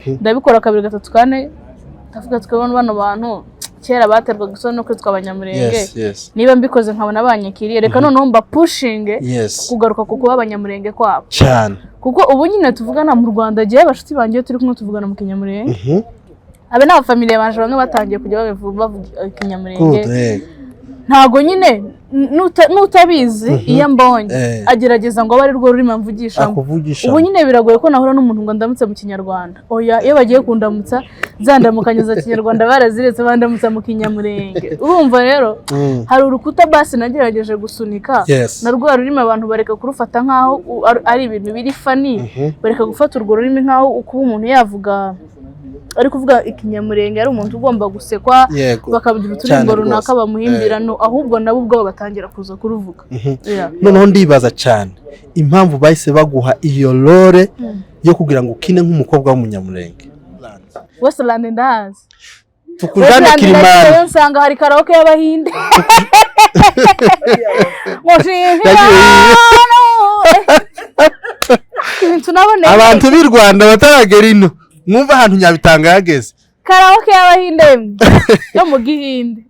ndabikora kabiri gatatu kane tavuga twabona bano bantu kera baterwaga isoni no kwitwa abanyamurenge niba mbikoze nkabona abanyakiriye reka noneho mba pushinge kugaruka kuko abanyamurenge kwabo cyane kuko ubu nyine tuvugana mu Rwanda giye abashuti bangiye turi kumwe tuvugana mu Kinyamurenge abe na family banje bamwe batangiye kujya bavuga Kinyamurenge ntago nyine nutabizi iyo mbonye agerageza ngo bari rwo rurimo mvugisha ubu nyine biragoye ko nahura n'umuntu ngo ndamutse mu Kinyarwanda oya iyo bagiye kundamutsa zandamukanyuza Kinyarwanda baraziretse bandamutsa mu Kinyamurenge urumva rero hari urukuta basi nagerageje gusunika na rwo rurimo abantu bareka kurufata nkaho ari ibintu biri funny bareka gufata urwo rurimi nkaho ukuba umuntu yavuga ari kuvuga Ikinyamurenge ari umuntu ugomba gusekwa bakabigira uturimbo runaka bamuhimbirano ahubwo nabo ubwo batangira kuza kuruvuga noneho ndibaza cyane impamvu bahise baguha iyo role yo kugira ngo ukine nk'umukobwa w'umunyamurenge Westland ndazi tukujane Kilimani nsanga hari karaoke y'abahinde abantu b'i Rwanda bataragera ino mwumva ahantu Nyabitanga yageze karaoke y'abahinde yo mu Gihinde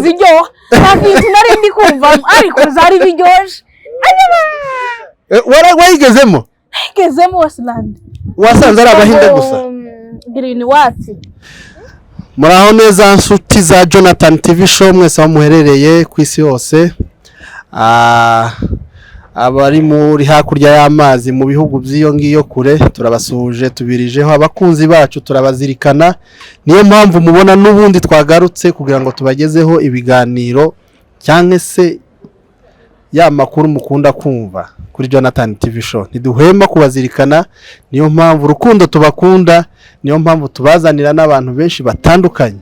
ziryoha ntakintu nari ndi kumva ariko zari biryoje wayigezemo Westland wasanze ari abahinde gusa Green Wati muraho neza nshuti za Jonathan TV show mwese bamuherereye ku isi yose abari muri hakurya y'amazi mu bihugu by'iyo ngiyo kure turabasuje tubirijeho abakunzi bacu turabazirikana niyo mpamvu mubona n'ubundi twagarutse kugira ngo tubagezeho ibiganiro cyangwa se ya makuru mukunda kumva kuri Jonathan TV show ntiduhema kubazirikana niyo mpamvu urukundo tubakunda niyo mpamvu tubazanira n'abantu benshi batandukanye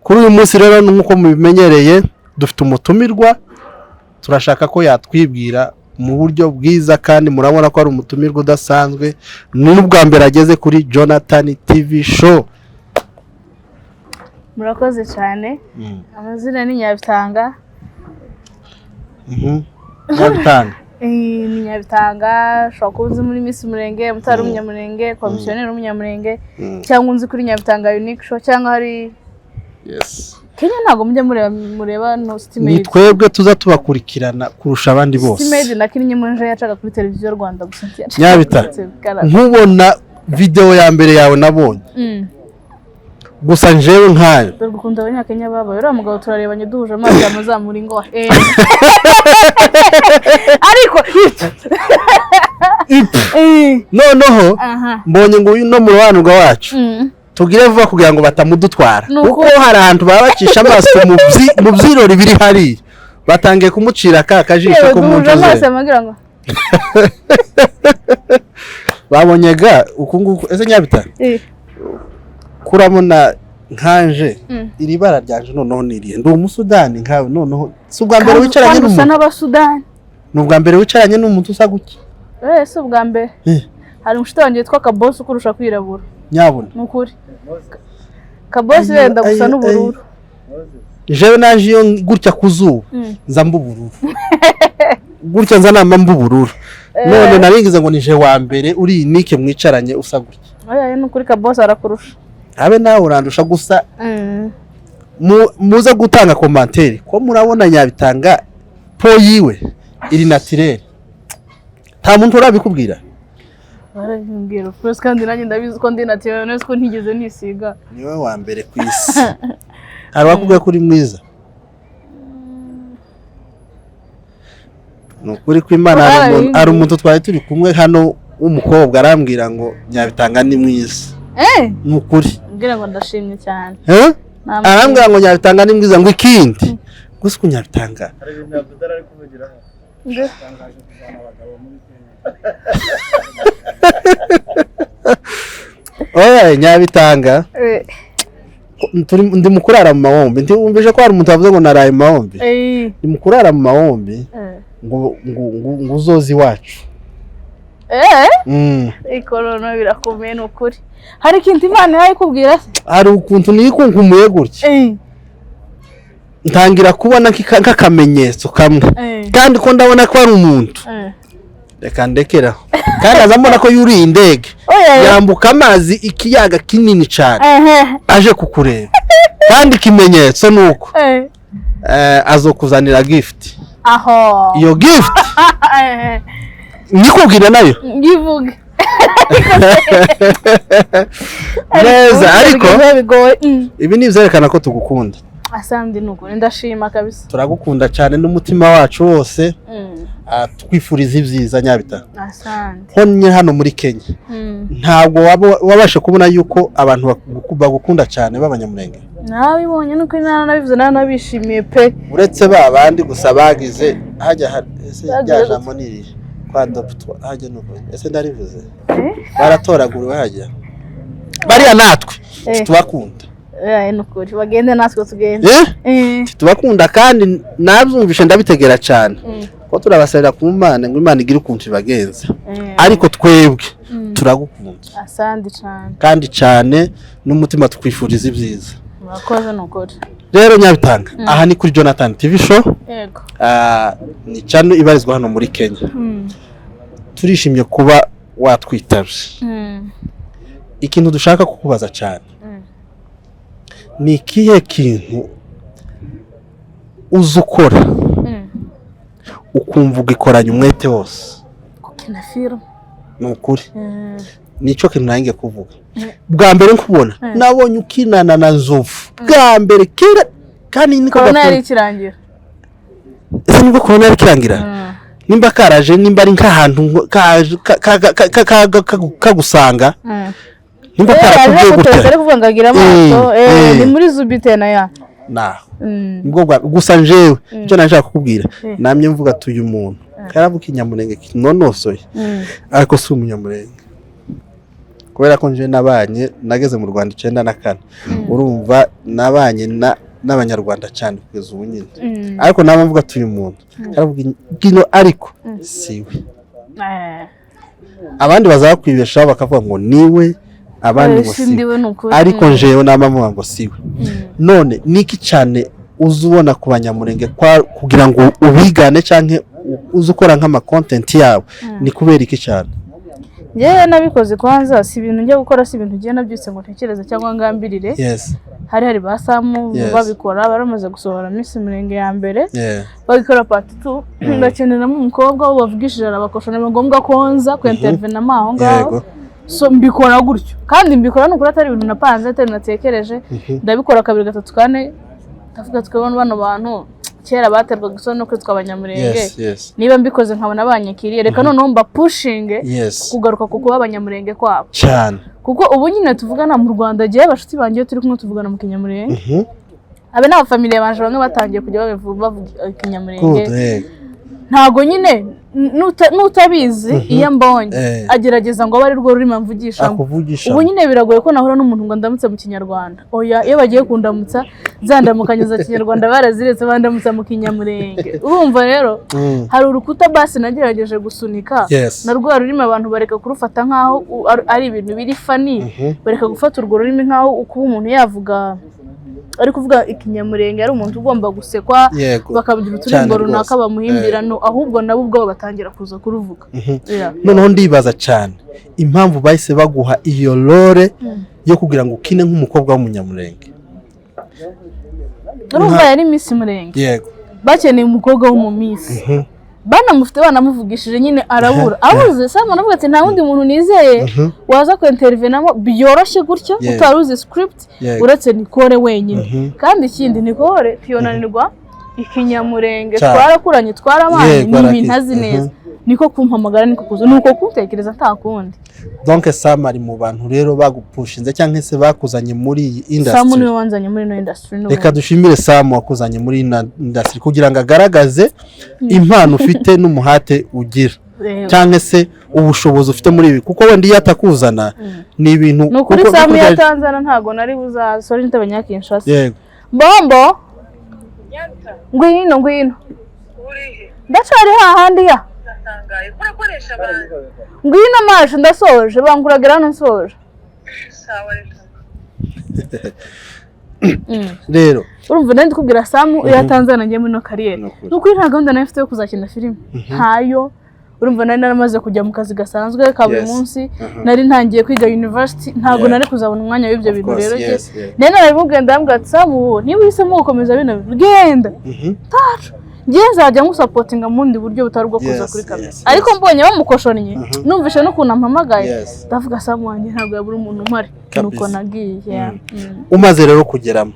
kuri uyu munsi rero nk'uko mubimenyereye dufite umutumirwa turashaka ko yatwibwira mu buryo bwiza kandi murabona ko ari umutumirwa udasanzwe n'ubwa mbere ageze kuri Jonathan TV show murakoze cyane amazina ni Nyabitanga Nyabitanga ni Nyabitanga shokuzi muri Miss Murenge mutari umunyamurenge komisioneri umunyamurenge cyangwa unzi kuri Nyabitanga unique show cyangwa hari Kenya ntago mujya mureba no Steamade ni twebwe tuza tubakurikirana kurusha abandi bose Steamade nakinnye munje yacaga kuri televiziyo Rwanda gusa Nyabita nkubona video ya mbere yawe nabonye gusa njewe nkayo gukunda abanyakenya baba yora mugabo turarebanye duhuje amazi amazamura ingo ariko noneho mbonye ngo uyu no mu rubanurwa wacu tugire vuba kugira ngo batamudutwara kuko hari ahantu babacisha amaso mu byirori biri hari batangiye kumucira kakajisho ko mu njoze babonyega ukunguko ese Nyabita kuramona nkanje iri bara ryanje noneho niriye ndi umusudani nkawe noneho si ubwa mbere wicaranye n'umuntu n'abasudani n'ubwa mbere wicaranye n'umuntu usa guki si ubwa mbere hari umushuti wanjye witwa Kabosi ukurusha kwirabura nyabona nukuri Kabosi wenda gusa n'ubururu jewe naje iyo gutya kuzuba nza mbubururu gutya nza nama mbubururu none naringize ngo nije wa mbere uri nike mwicaranye usa gutya oya nukuri Kabosi arakurusha abe nawe urandusha gusa muza gutanga commentaire ko murabona Nyabitanga po yiwe iri naturel nta muntu urabikubwira barambwira first kandi nanjye ndabizi ko ndi naturel nese ko ntigeze nisiga niwe wa mbere ku isi hari wakubwiye kuri mwiza nukuri ko Imana ari umuntu twari turi kumwe hano w'umukobwa arambwira ngo Nyabitanga ni mwiza nukuri ngira ngo ndashimye cyane arambwira ngo Nyabitanga ni mwiza ngo ikindi gusa Nyabitanga oya Nyabitanga ndi mukurara mu mahombe ndumvise ko hari umuntu wavuze ngo naraye mu mahombe ndi mukurara mu mahombe ngo uzozi wacu ikorono birakomeye n'ukuri hari ikintu Imana yayikubwira se hari ukuntu nikunkumbuye gutya ntangira kubona nk'akamenyetso kamwe kandi ko ndabona ko ari umuntu reka ndekeraho kandi azamubona ko yuriye indege yambuka amazi ikiyaga kinini cyane aje kukureba kandi ikimenyetso ni uko azokuzanira gift aho iyo gift nikubwira nayo ngivuge neza ariko ibi ni byerekana ko tugukunda asandi nuko ndashima kabisa turagukunda cyane n'umutima wacu wose twifuriza ibyiza Nyabitanga asandi honye hano muri Kenya ntabwo wabashe kubona yuko abantu bagukunda cyane b'abanyamurenge nabibonye nuko nabivuze nabishimiye pe uretse babandi gusa bagize hajya ryajamo niri kwa doptwa hajya nuko ese ndarivuze baratoraguriwe hajya bariya natwe tubakunda nukuri bagende natwe tugende tubakunda kandi nabyumvishe ndabitegera cyane ko turabasabira ku Mana ngo Imana igire ukuntu ibagenza ariko twebwe turagukunda asandi cyane kandi cyane n'umutima twifuriza ibyiza murakoze nukuri rero Nyabitanga aha ni kuri Jonathan TV show yego ni channel ibarizwa hano muri Kenya turishimye kuba watwitabye ikintu dushaka kukubaza cyane ni ikihe kintu uzukora ukumva ugikoranye umwete wose gukina film nukuri nico kintu nange kuvuga bwa mbere nkubona nabonye ukinana na Nzovu bwa mbere kera kandi niko corona yari kirangira ese nibwo corona yari kirangira nimba karaje nimba ari nk'ahantu kagusanga nimba karakugiye gutera kuvuga ngagira amaso ni muri Zubitena ya nibwo gusa njewe icyo nashaka kukubwira namye mvuga tuyu muntu karavuka Inyamurenge kinonosoye ariko si umunyamurenge kubera ko nje nabanye nageze mu Rwanda 94 urumva nabanye n'abanyarwanda cyane kugeza ubu nyine ariko naba mvuga tuyu muntu karavuga gino ariko siwe abandi bazakwibeshaho bakavuga ngo niwe abandi ngo siwe ariko njewe namavuga ngo siwe none niki cyane uzubona ku banyamurenge kugira ngo ubigane canke uzukora nk'ama content yawe ni kubera iki cyane yewe nabikoze kwanza si ibintu njye gukora si ibintu ngiye nabyutse ngo ntekereze cyangwa ngambirire hari basamu babikora baramaze gusohora Miss Murenge ya mbere bagikora part 2 ndakenera mu umukobwa bavugishije arabakoshana ngombwa konza ku intervene amaho ngaho so mbikora gutyo kandi mbikora nukuri atari ibintu napanze atari natekereje ndabikora 2 3 4 ndavuga twabona bano bantu kera baterwa gusa no kwitwa abanyamurenge niba mbikoze nkabona abanyakiriye reka noneho mba pushing kugaruka kuko abanyamurenge kwabo cyane kuko ubu nyine tuvugana mu Rwanda giye abashuti bangiye turi kumwe tuvugana mu Kinyamurenge abe na family banje bamwe batangiye kujya bavuga Kinyamurenge ntago nyine nutabizi iyo mbonye agerageza ngo bari rwo rurimo mvugisha ubu nyine biragoye ko nahura n'umuntu ngo ndamutse mu Kinyarwanda oya iyo bagiye kundamutsa zandamukanyuza Kinyarwanda baraziretse bandamutsa mu Kinyamurenge urumva rero hari urukuta basi nagerageje gusunika na rwo rurimo abantu bareka kurufata nkaho ari ibintu biri funny bareka gufata urwo rurimi nkaho ukuba umuntu yavuga ari kuvuga Ikinyamurenge ari umuntu ugomba gusekwa bakabigira uturimbo runaka bamuhimbira no ahubwo nabo ubwo batangira kuza kuruvuga noneho ndibaza cyane impamvu bahise baguha iyo role yo kugira ngo ukine nk'umukobwa w'umunyamurenge urumva yari Miss Murenge bakeneye umukobwa wo mu Miss banamufite banamuvugishije nyine arabura abuze sama navuga ati nta wundi muntu nizeye waza ku intervenamo byoroshye gutyo utaruzi script uretse Nicole wenyine kandi ikindi Nicole pionanirwa Ikinyamurenge twarakuranye twarabanye n'ibintu azi neza niko kumpamagara niko kuzo nuko kuntekereza ntakundi donc Sam ari mu bantu rero bagupushinze cyangwa se bakuzanye muri iyi industry Sam niwe wanzanye muri no industry no reka dushimire Sam wakuzanye muri industry kugira ngo agaragaze impano ufite n'umuhate ugira cyangwa se ubushobozi ufite muri ibi kuko wenda yatakuzana ni ibintu kuko kuri Sam ya Tanzania ntago nari buza sorry ntabanyakinshasa yego bombo ngwino ndacari hahandi ya kurakoresha abantu ngwino maje ndasoje banguragira hano nsoje sawa rero urumva nandi kubwira Sam ya Tanzania ngiye muri no career nuko nta gahunda nayo mfite yo kuzakina film ntayo urumva nari naramaze kujya mu kazi gasanzwe ka buri munsi nari ntangiye kwiga university ntabwo nari kuzabona umwanya w'ibyo bintu rero nari narabimubwiye ndambwira ati Samu niba uhisemo gukomeza bino genda ngiye nzajya ngusapotinga mu bundi buryo butari bwo kuza kuri kamera ariko mbonye bamukoshonnye numvishe n'ukuntu ampamagaye ndavuga Samu wanjye ntabwo yabura umuntu umare nuko nagiye umaze rero kugeramo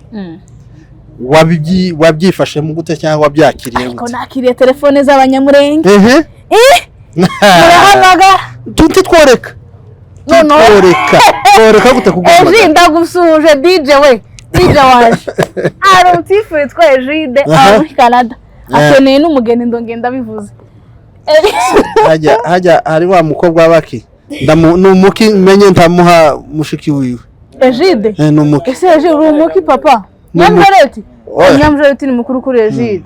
wabyifashemo gute cyangwa wabyakiriye gute? Ariko nakiriye telefone z'abanyamurenge murahamagara tworeka gute kuguhamagara ndagusuje DJ we DJ waje ari umutifu witwa Ejide muri Canada akeneye n'umugeni ndongenda bivuze hajya ari wa mukobwa w'abaki numuki menye ntamuha mushiki wiwe Ejide numuki ese Ejide uri umuki papa Nyamjareti Nyamjareti ni mukuru kuri Ejide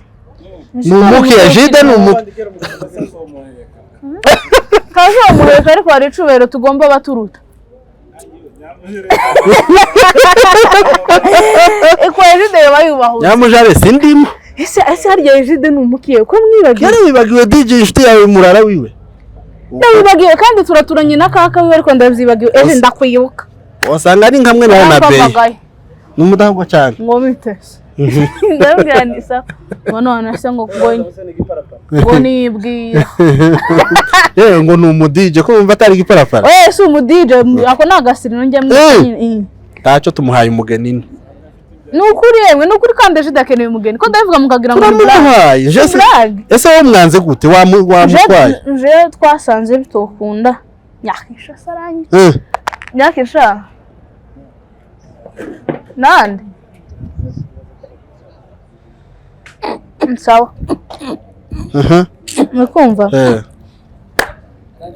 numuki Ejide numuki kaje umuheka ariko ari cubero tugomba baturuta eko Ejide yabayubaho Nyamujare sindimo ese harya Ejide numukiye ko mwibagiwe wibagiwe DJ inshuti yawe murara wiwe ndabibagiwe kandi turaturanye na kaka wiwe ariko ndavyibagiwe eje ndakwibuka wasanga ari nkamwe nawe na Bey numudahubwo cyane ngo bitese ndabwira ni sa none se ngo ngo nibwira ngo ni umudije ko umva atari giparapara si umudije ako nagasirino njye taco tumuhaye umugeni nukuri kandi Ejide akeneye umugeni ko ndabivuga mukagira ngo turamuhaye ese wo mwanze gute wamutwaye je twasanze bitokunda nyakisha sarangi nyakisha nande sawa mukumva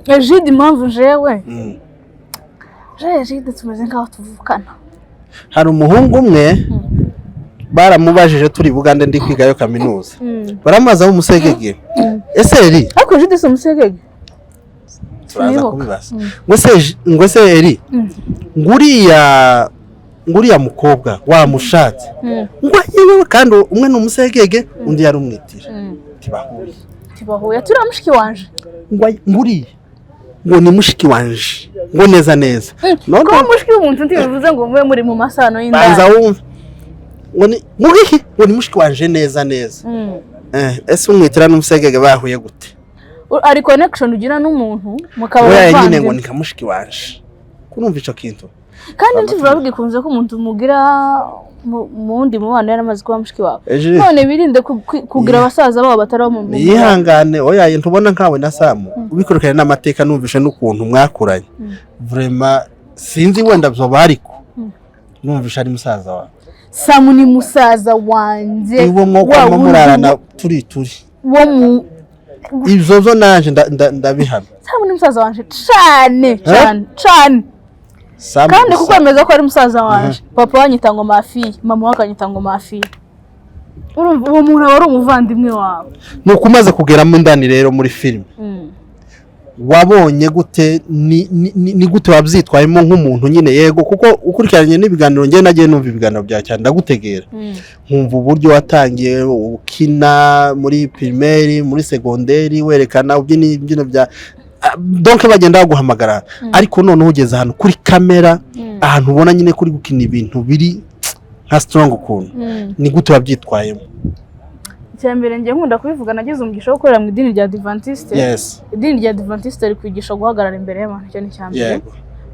Ejide impamvu jewe Ejide tumeze nkaho tuvukana hari umuhungu umwe baramubajije turi Bugande ndi kwigayo kaminuza baramaza mu Musegege ese eri ariko Ejide se Musegege turaza kubibaza ngo se eri nguriya mukobwa wamushatse ngo yewe kandi umwe ni Umusegege undi yari umwitira tibahuye turamushiki wanje nguriya ngo ni mushiki wanje ngo neza none ko mushiki w'umuntu ntibivuze ngo mube muri mu masano y'indani banza wumva ngo ni mugihe ngo ni mushiki wanje neza ese umwitira n'Umusegege bahuye gute ari connection ugira n'umuntu mukaba nyine ngo ni kamushiki wanje kurumva ico kintu kandi ntivuga bigikunze ko umuntu mugira mundi mubana yaramaze kuba mushiki wawe none birinde kugira abasaza babo bataraho mu yihangane oya ntubona nkawe na Samu ubikorekanye n'amateka numvishe n'ukuntu mwakuranye vraiment sinzi wenda byo bariko numvishe ari musaza wawe Samu ni musaza wanje iwo mwoko murarana turi wo mu ibyo nanje ndabihamya Samu ni musaza wanje cyane kandi kukwemeza ko ari musaza wanje papa wanyita ngo mafi mama wakanyita ngo mafi urumva uwo muntu ari umuvandimwe wawe nuko umaze kugeramo indani rero muri film wabonye gute ni gute wabyitwayemo nk'umuntu nyine yego kuko ukurikiranye n'ibiganiro ngiye nagiye numva ibiganiro bya cyane ndagutegera nkumva uburyo watangiye ukina muri primaire muri secondaire werekana ubyino bya donc bagenda baguhamagara ariko none ugeze ahantu kuri kamera ahantu ubona nyine kuri gukina ibintu biri nka strong ukuntu ni gute wabyitwayemo cyambere ngiye nkunda kubivuga nagize umugisha wo gukorera mu idini rya Adventiste idini rya Adventiste ari kwigisha guhagarara imbere y'abantu cyane cyane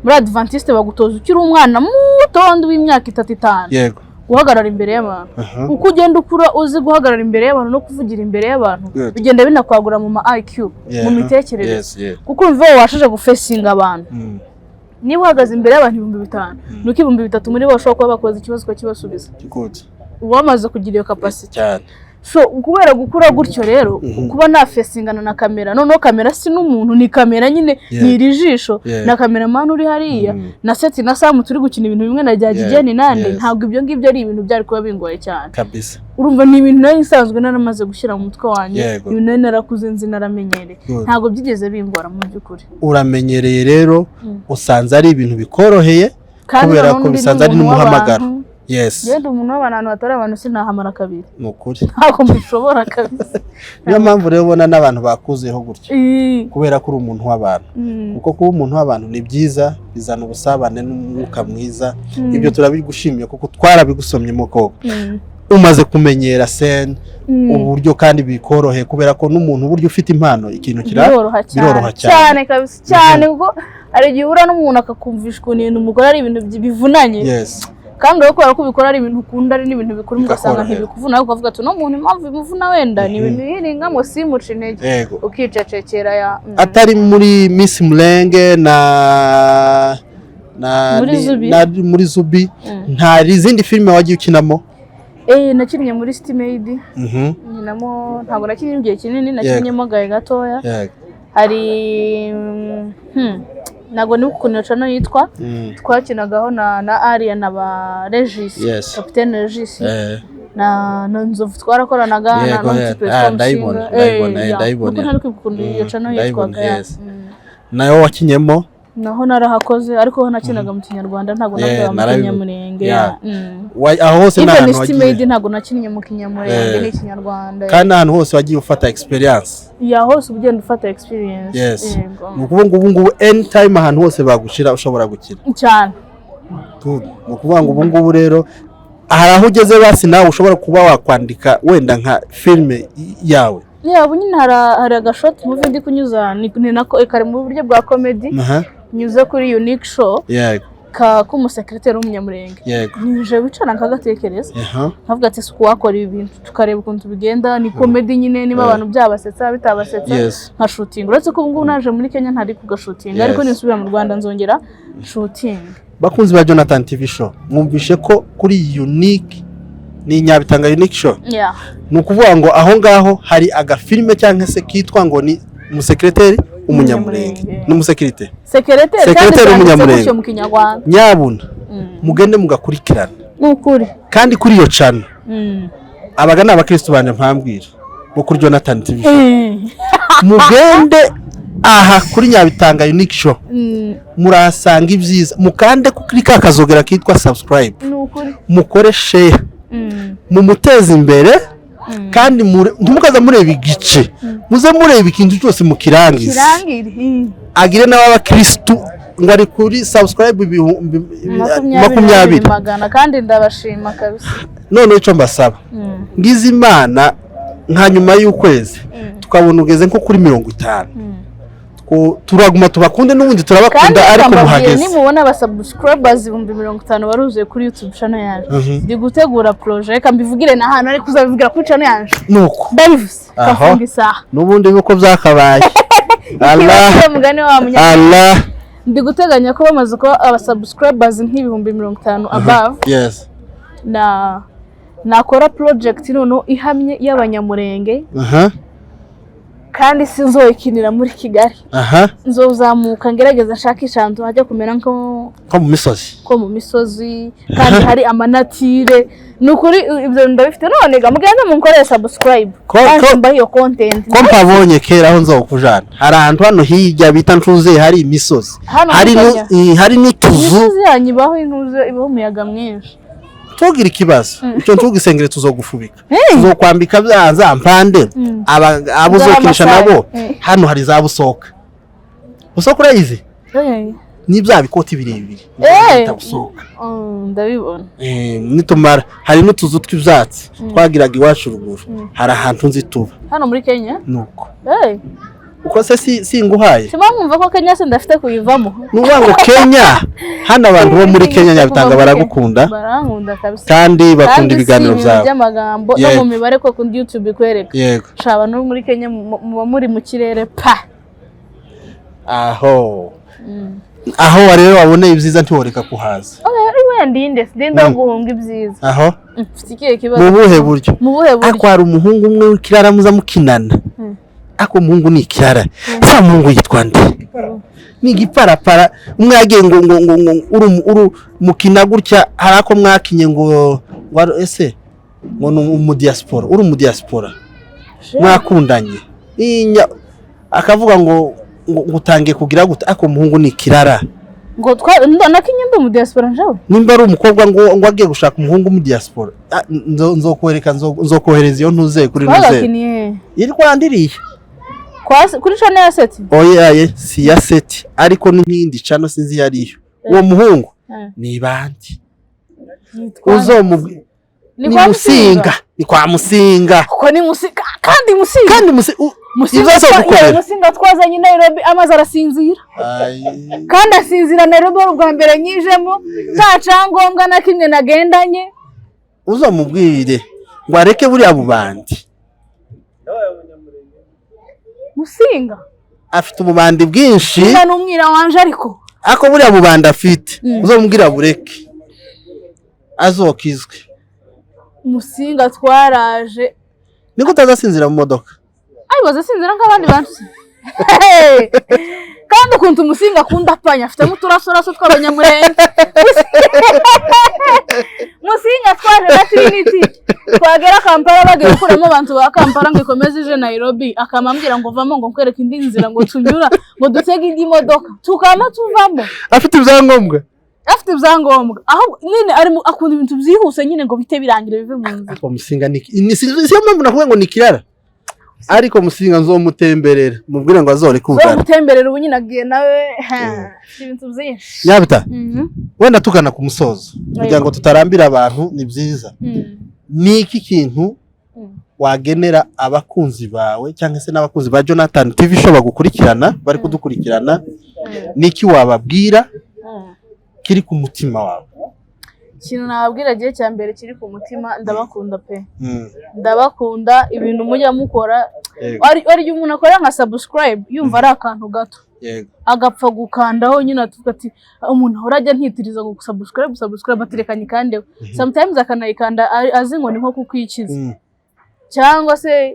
muri Adventiste bagutoza ukiri umwana muto w'imyaka 3-5 yego guhagarara imbere y'abantu uko ugenda ukura uzi guhagarara imbere y'abantu no kuvugira imbere y'abantu bigenda binakwagura mu IQ mu mitekerereze kuko umva washije gufesinga abantu niba uhagaze imbere y'abantu 5,000 nuko 3,000 muri bo bashobora kuba bakoze ikibazo kibasubiza wamaze kugira iyo capacity cyane so kubera gukura gutyo rero kuba nafesingana na kamera noneho kamera si n'umuntu ni kamera nyine ni rijisho na cameraman uri hariya na seti na Samu turi gukina ibintu bimwe na Jagigeni nande ntabwo ibyo ngibyo ari ibintu byari kuba bingoye cyane kabisa urumva ni ibintu nari nsanzwe naramaze gushyira mu mutwe wanjye ibintu narakuze nzi naramenyereye ntabwo byigeze bingora mu by'ukuri uramenyereye rero usanze ari ibintu bikoroheye kubera ko bisanze ari n'umuhamagaro yes genda umuntu w'abantu batari abantu sinahamara kabiri nukuri ntabwo mbishobora kabisa niyo mpamvu rero ubona n'abantu bakuzeho gutyo kubera ko uri umuntu w'abantu kuko kuba umuntu w'abantu ni byiza bizana ubusabane n'umwuka mwiza ibyo turabigushimiye kuko twarabigusomyemo koko umaze kumenyera sen uburyo kandi bikorohe kubera ko n'umuntu uburyo ufite impano ikintu biroroha cyane kabisa cyane kuko ari igihe uhura n'umuntu akakumvisha ukuntu ibintu umugore ari ibintu bivunanye yes kandi wowe kubera ko ubikora ari ibintu ukunda ari n'ibintu bikuru ugasanga ntibikuvuna ariko ukavuga ati no muntu impamvu bimuvuna wenda ni ibintu biringa ngo simuce intege ukicecekera atari muri Miss Mulenge muri Zubi nta izindi filime wagiye ukinamo nakinnye muri City Made nyinamo ntabwo nakinnye igihe kinini nakinnyemo gahe gatoya hari ntabwo ni ukuntu channel yitwa twakinagaho na Aria na ba Regis Captain Regis na Nzovu twarakoranaga na Nontipe ndayibona ntabwo ukuntu iyo channel yitwaga nayo wakinyemo naho narahakoze ariko nakinaga mu Kinyarwanda ntabwo navuga mu Kinyamurenge aho hose n'ahantu wagiye ntabwo nakinnye mu Kinyamurenge n'Ikinyarwanda kandi ahantu hose wagiye ufata experience hose ugenda ufata experience nukuvuga ubu anytime ahantu hose bagushira ushobora gukina cyane nukuvuga ngo ubu rero hari aho ugeze basi nawe ushobora kuba wakwandika wenda nka filme yawe ubu nyine hari agashoti movie ndi kunyuza ni nako kari mu buryo bwa comedy nyuze kuri Unique Show k'umusekreteri w'umunyamurenge nije wicara nkagatekereza nkavuga ati suko wakora ibi bintu tukareba ukuntu bigenda ni comedy nyine niba abantu byabasetsa bitabasetsa nka shooting uretse ko ubu naje muri Kenya ntari kugashutinga ariko nisubira mu Rwanda nzongera shooting bakunzi ba Jonathan TV Show mwumvishe ko kuri Unique ni Nyabitanga Unique Show nukuvuga ngo aho ngaho hari agafilme cyangwa se kitwa ngo ni umusekreteri umunyamurenge n'umusekirite sekreteri umunyamurenge mu Kinyarwanda nyabuna mugende mugakurikirana n'ukuri kandi kuri iyo channel abaga n'abakristo banje mpambwira bo kuri Jonathan TV Show mugende aha kuri Nyabitanga Unique Show murasanga ibyiza mukande kuri kakazogera kitwa subscribe mukore share mumuteza imbere kandi ntumukaza mureba igice muze mureba ikintu cyose mukirangiza agire n'abakristo ngo ari kuri subscribe 20 kandi ndabashima kabisa none ico mbasaba ngize Imana nka nyuma y'ukwezi tukabona ugeze nko kuri 50 turaguma tubakunde n'ubundi turabakunda ariko muhageze nimubona aba subscribers 50 baruzuye kuri YouTube channel yaje ndi gutegura project kambivugire na hano ariko uzabivugira kuri channel yaje nuko ndabivuze kafunga isaha n'ubundi nuko byakabaye Allah ndi guteganya ko bamaze ko aba subscribers nk'ibihumbi 50 above nakora project none ihamye y'abanyamurenge kandi sinzoyikinira muri Kigali nzozamuka ngerageza nshakisha ahantu hajya kumera nko mu misozi kandi hari amanatire nukuri ibyo ndabifite none mugende munkorera subscribe kandi mba iyo content ko mpabonye kera aho nzokujana hari ahantu hano hirya bita Ntuze hari imisozi hari n'ituzu yanyibaho intuze ibaho umuyaga mwinshi tugira ikibazo icyo ntugisengere tuzogufubika tuzokwambika byanza mpande abuzokinisha nabo hano hari za busoka urayizi ni bya bikoti birebire busoka ndabibona nitumara hari n'utuzu tw'ibyatsi twagiraga iwacu ruguru hari ahantu nzi tuba hano muri Kenya nuko uko se singuhaye mwumva ko Kenya se ndafite kuyivamo nuvuga ngo Kenya hano abantu bo muri Kenya Nyabitanga baragukunda kabisa kandi bakunda ibiganiro byawe by'amagambo no mu mibare ko kuri YouTube kwereka yego shaba no muri Kenya muba muri mu kirere pa aho rero waboneye ibyiza ntiworeka kuhaza ndinde ndinda guhunga ibyiza aho mfitikiye kibazo mu buhe buryo akwara umuhungu umwe w'ikirara muza mukinana ako muhungu ni ikirara sa muhungu yitwa nde ni giparapara umwe yagiye ngo uru mukina gutya harako mwakinye ngo ese ngo mu diaspora uri mu diaspora mwakundanye akavuga ngo ngutangiye kugira gute ako muhungu ni ikirara ngo nakinye ndi mu diaspora njawe nimba ari umukobwa ngo agiye gushaka umuhungu mu diaspora nzokohereza iyo ntuze kuri nuze iri kwandiriye kuri channel ya Seti oya si ya Seti ariko n'indi channel sinzi yariyo uwo muhungu ni bandi uzomubwira ni Musinga ni kwa Musinga kuko ni Musinga kandi Musinga twazanye Nairobi amaze arasinzira kandi asinzira Nairobi ubwa mbere nyijemo tacangombwa na kimwe nagendanye uzomubwire ngo areke buri abubandi Musinga afite ububandi bwinshi n'umwira wanje ariko ako buri abubandi afite uzomubwira bureke azokizwe Musinga twaraje niko utazasinzira mu modoka bazasinzira nk'abandi bantu kandi ukuntu Musinga akunda apanya afite muturasoraso tw'abanyamurenge Musinga twaje na Trinity twagera Kampala bagiye gukuramo abantu ba Kampala ngo ikomeze ije Nairobi akamambwira ngo vamo ngo nkwereke indi nzira ngo tunyura ngo dutege indi modoka tukama tuvamo afite ibyangombwa aho nyine akunda ibintu byihuse nyine ngo bite birangire bive mu nzira ako Musinga siyo mpamvu nakuvuga ngo ni kirara ariko Musinga nzomutemberera mubwire ngo azore kugara nzomutemberera ubu nyine agiye nawe ibintu byinshi Nyabita wenda tugana ku musozo kugira ngo tutarambira abantu ni byiza niki kintu wagenera abakunzi bawe cyangwa se n'abakunzi ba Jonathan TV show bagukurikirana bari kudukurikirana niki wababwira kiri ku mutima wawe ikintu nababwira gihe cya mbere kiri ku mutima ndabakunda pe ndabakunda ibintu mujya mukora ari umuntu akora nka subscribe yumva ari akantu gato agapfa gukandaho nyine atuvuga ati umuntu ahora ajya ntitiriza ngo subscribe aterekanye kandi sometimes akanayikanda azi ngo ni nko kukwikiza cyangwa se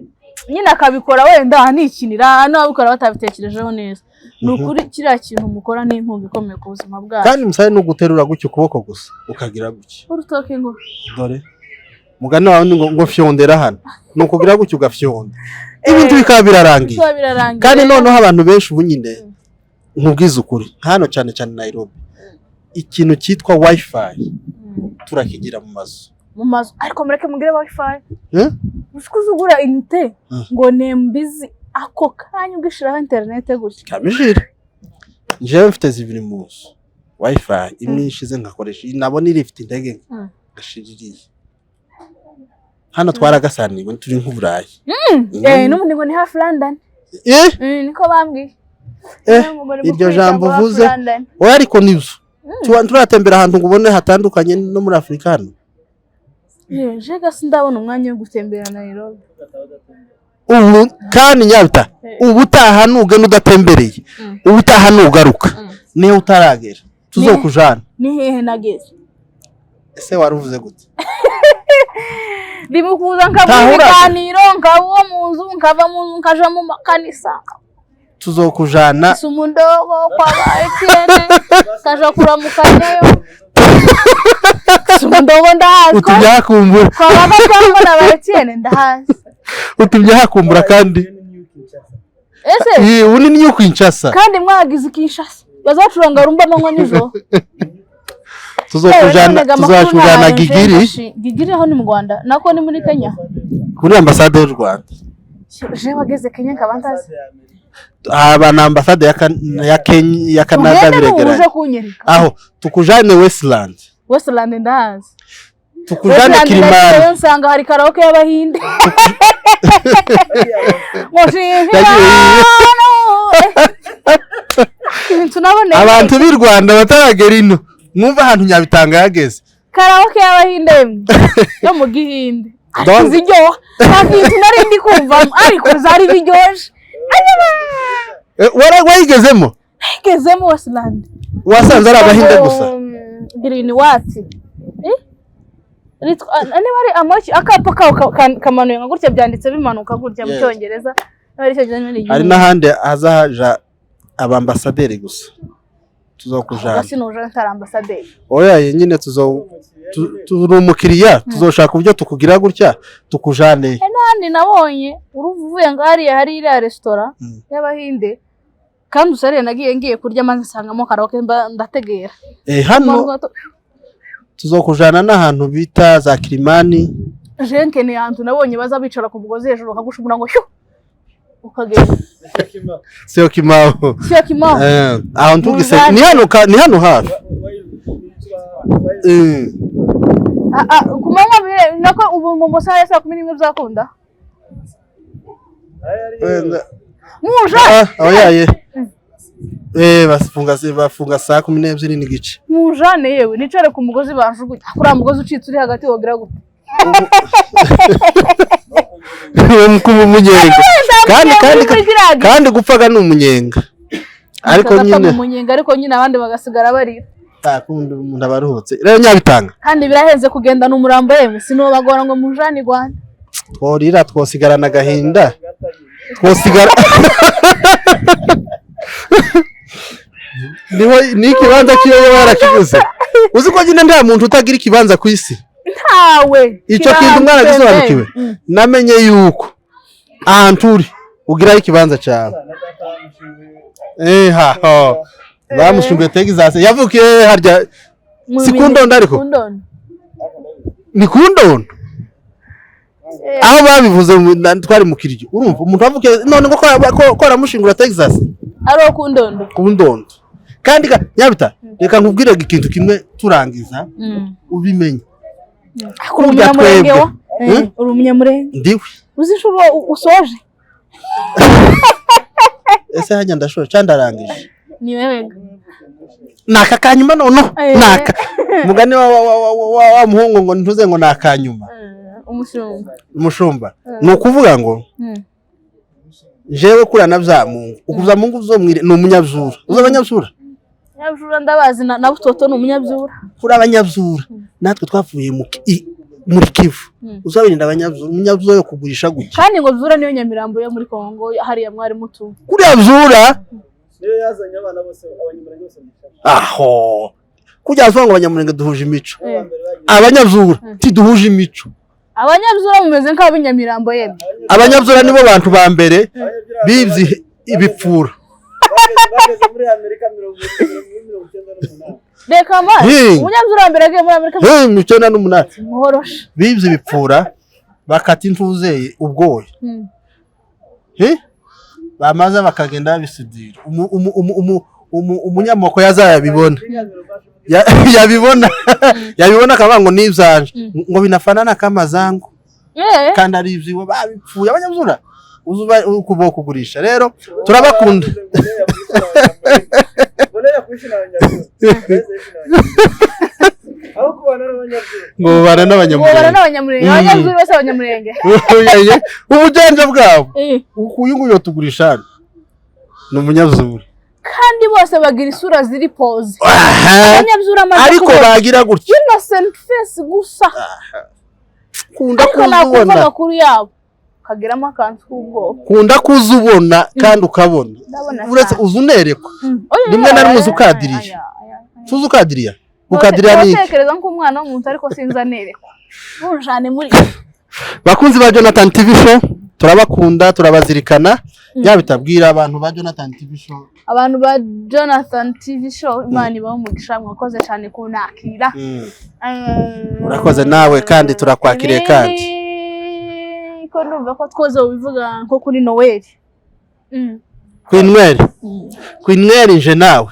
nyine akabikora wenda nikinira n'ababikora batabitekerejeho neza nukuri kiriya kintu mukora n'inkunga ikomeye ku buzima bwacu kandi musaye no guterura gutyo ukuboko gusa ukagira gutyo urutoke ngo dore mugana wawe ngo fyondera hano nukugira gutyo ugafyonda ibintu bikaba birarangiye kandi noneho abantu benshi ubu nyine nkubwiza ukuri hano cyane Nairobi ikintu cyitwa wifi turakigira mu mazu ariko mureke mugire wifi ushikuzugura inte ngo nembizi ako kanya ugishiraho internet gutya kamishira njewe mfite zibiri mu wifi imwe ishize ngakoresha nabona iri ifite intege gashiririye hano twaragasaniwe turi nk'uburayi n'ubundi ngo ni half London niko bambwiye iryo jambo uvuze oya ariko nibyo turatembera ahantu ngo ubone hatandukanye no muri Afrika hano jega sindabona umwanya wo gutembera Nairobi ubu kandi Nyabita ubutaha nugenda udatembereye ubutaha nugaruka niyo utaragera tuzokujana ni hehe nageze ese waruvuze gute bimukuza nkaba biganiro nkabo mu nzu nkava mu nkaja mu makanisa tuzokujana sumundogo kwa Etienne kaja kuramukanyayo sumundogo ndahazi utubyakumbura kwa baba cyangwa na Etienne ndahazi utubyakumbura kandi ese uni niyo Kinshasa kandi mwagize Kinshasa bazacuranga rumba manywa nijoro tuzakujana Gigiri aho ni mu Rwanda nako ni muri Kenya kuri ambasade y'u Rwanda je wageze Kenya kabantazi abana ambasade ya Kenya ya Canada biregeranye aho tukujane Westland ndahazi tukujane Kilimani nsanga hari karaoke y'abahinde abantu b'i Rwanda bataragera ino mwumva ahantu Nyabitanga yageze karaoke y'abahinde yo mu Gihinde ziryoha ntakintu narindi kumvamo ariko zari biryoje wayigezemo Westland wasanze ari abahinde gusa Green Wati niba ari amoki akapa kamanuye nka gutya byanditse bimanuka gutya mu Cyongereza hari n'ahandi hazaja abambasaderi gusa tuzokujana sinuje ntari ambasaderi oya nyine turi umukiriya tuzoshaka uburyo tukugira gutya tukujane nandi nabonye uruvuye ngo hari iriya restaurant y'abahinde kandi usare ngiye kurya maze nsangamo karaoke ndategera hano tuzokujana n'ahantu bita za Kilimani. Jenke ni ahantu nabonye baza bicara ku mugozi hejuru bakagushumura ngo shu ukagenda Sio Kimao aho ntugise ni hano hafi kumanya bire nako ubu mu masaha ya 11 bizakunda muja oyaye bafunga saa 12 n'igice mujane yewe nicare ku mugozi banjuguye kuri mugozi ucitse uri hagati wogira gute kandi gupfaga n'umunyenga ariko nyine abandi bagasigara barira kundi umuntu abaruhutse rero Nyabitanga kandi birahenze kugenda n'umurambo yemwe sino bagora ngo mujani Rwanda tworira twosigarana gahinda twosigara n'ikibanza kiyo barakiguze uzi ko nyine nta muntu utagira ikibanza ku isi ntawe icyo kintu mwana gisobanukiwe namenye yuko ahantu uri ugira ikibanza cyawe bamushinguye Texas yavukiye harya sikundondo ariko ni kundondo aho babivuze twari mu Kiryo urumva umuntu avukiye none ko aramushingura Texas ari kundondo kandi Nyabita reka nkubwire ikintu kimwe turangiza ubimenye uri umunyamurenge ndiwe uzi shuro usoje ese hajya ndashora cyandarangije ni wewe naka kanyuma nono naka mugani wa muhungu ngo ntuze ngo nakanyuma umushumba nukuvuga ngo jewe kurana bya Mungu ukuza Mungu uzomwire no munyabyura uzabanyabzura Nyabyura ndabazi na butoto no munyabyura kuri abanyabyura natwe twavuye muri Kivu uzabirinda abanyabyura munyabyura yo kugurisha guki kandi ngo byura niyo Nyamirambo yo muri Kongo hari ya mwari mutu kuri abyura niyo yazanye abana bose abanyamurenge bose aho kujya avuga ngo abanyamurenge duhuje imico abanyabyura tiduhuje imico abanyabyura mumeze nk'abinyamirambo yemwe abanyabyura nibo bantu ba mbere bibyi ibipfura bageze muri Amerika 1998 reka mari umunyabyura mbere agiye muri Amerika 1998 muhorosha bibyi ibipfura bakati ntuzeye ubwoye bamaze bakagenda bisudira umunyamoko yazayabibona yabibona akabango n'ibyanje ngo binafanana kamazango kandi ari ibyiwe babipfuye abanyabyura uzuba ukubo kugurisha rero turabakunda ngo bana n'abanyamurenge abanyabyura bose abanyamurenge ubujanja bwabo uyu nguyu tugurisha ni umunyabyura kandi bose bagira isura ziri pose abanyabyura ariko bagira gutya innocent face gusa kunda kuzubona amakuru yabo kagiramo akantu k'ubwoko kunda kuzubona kandi ukabona uretse uzunerekwa rimwe na rimwe uzukadiriye tuzukadiriya ukadiriya ni utekereza nk'umwana w'umuntu ariko sinza nerekwa bunjane muri bakunzi ba Jonathan TV show turabakunda turabazirikana yabitabwira abantu ba Jonathan TV show abantu ba Jonathan TV show Imana ibaho umugisha mwakoze cyane kunakira urakoze nawe kandi turakwakiriye kandi ko numva ko twoze ubivuga nko kuri Noel Queen nje nawe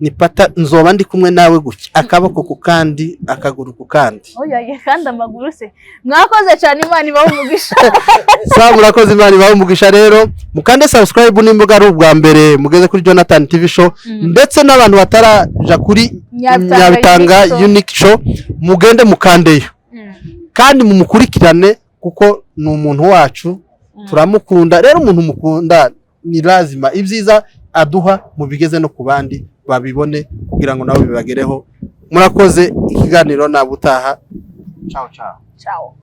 ni pata nzoba ndi kumwe nawe gutya akaboko ku kandi akaguru ku kandi oya kandi amaguru se mwakoze cyane Imana ibaho umugisha murakoze Imana ibaho umugisha rero mukande subscribe n'imbuga ari ubwa mbere mugeze kuri Jonathan TV show ndetse n'abantu bataraja kuri Nyabitanga Unique show mugende mukandeyo kandi mumukurikirane kuko ni umuntu wacu turamukunda rero umuntu mukunda ni lazima ibyiza aduha mubigeze no kubandi babibone kugira ngo nabo bibagereho murakoze ikiganiro nabutaha ciao